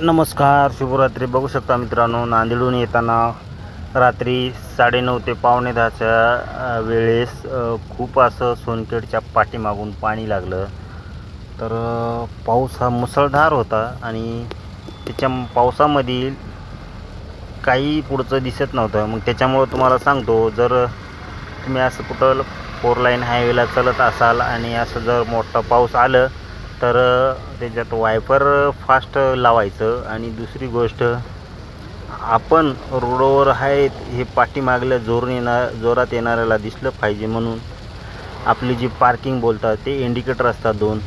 नमस्कार, शुभरात्री. बघू शकता मित्रांनो, नांदेडहून येताना रात्री 9:30 ते 9:45च्या वेळेस खूप असं सोनखेडच्या पाठीमागून पाणी लागलं. तर पाऊस हा मुसळधार होता आणि त्याच्या पावसामध्ये काही पुढचं दिसत नव्हतं. मग त्याच्यामुळं तुम्हाला सांगतो, जर तुम्ही असं कुठं 4 लाईन हायवेला चालत असाल आणि असं जर मोठा पाऊस आलं तर त्याच्यात वायपर फास्ट लावायचं. आणि दुसरी गोष्ट, आपण रोडवर आहेत हे पाठीमागल्या जोरात येणाऱ्याला दिसलं पाहिजे म्हणून आपली जी पार्किंग बोलतात ते इंडिकेटर असतात 2,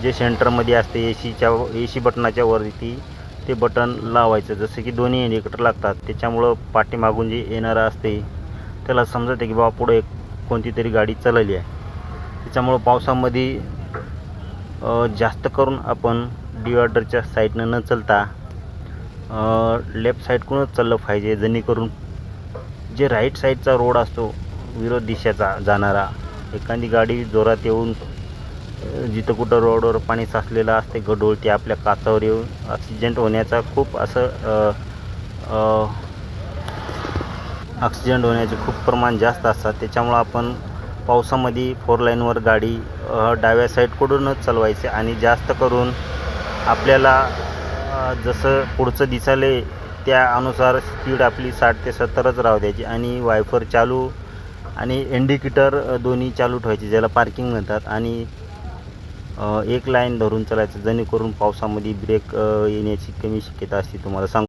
जे सेंटरमध्ये असते एसी बटनाच्या वरती ते बटन लावायचं. जसं की दोन्ही इंडिकेटर लागतात, त्याच्यामुळं पाठीमागून जे येणारं असते त्याला समजते की बाबा पुढे कोणती तरी गाडी चालली आहे. त्याच्यामुळं पावसामध्ये जास्त करून आपण डिवायडरच्या साईडनं न चलता लेफ्ट साईडकडूनच चाललं पाहिजे, जेणेकरून जे राईट साईडचा रोड असतो विरोध दिशेचा जाणारा, एखादी गाडी जोरात येऊन जिथं कुठं रोडवर पाणी साचलेलं असते गढूळ, ते आपल्या काचावर येऊन ॲक्सिडेंट होण्याचा खूप प्रमाण जास्त असतात. त्याच्यामुळं आपण पावसामध्ये 4 लाईनवर गाडी डाव्या साईडकडूनच चालवायची आणि जास्त करून आपल्याला जसं पुढचं दिसायले त्या अनुसार स्पीड आपली 60 ते 70च राहू द्यायची आणि वायफर चालू आणि इंडिकेटर दोन्ही चालू ठेवायचे, ज्याला पार्किंग म्हणतात. आणि एक लाईन धरून चालायचं, जेणेकरून पावसामध्ये ब्रेक येण्याची कमी शक्यता असते. तुम्हाला सांग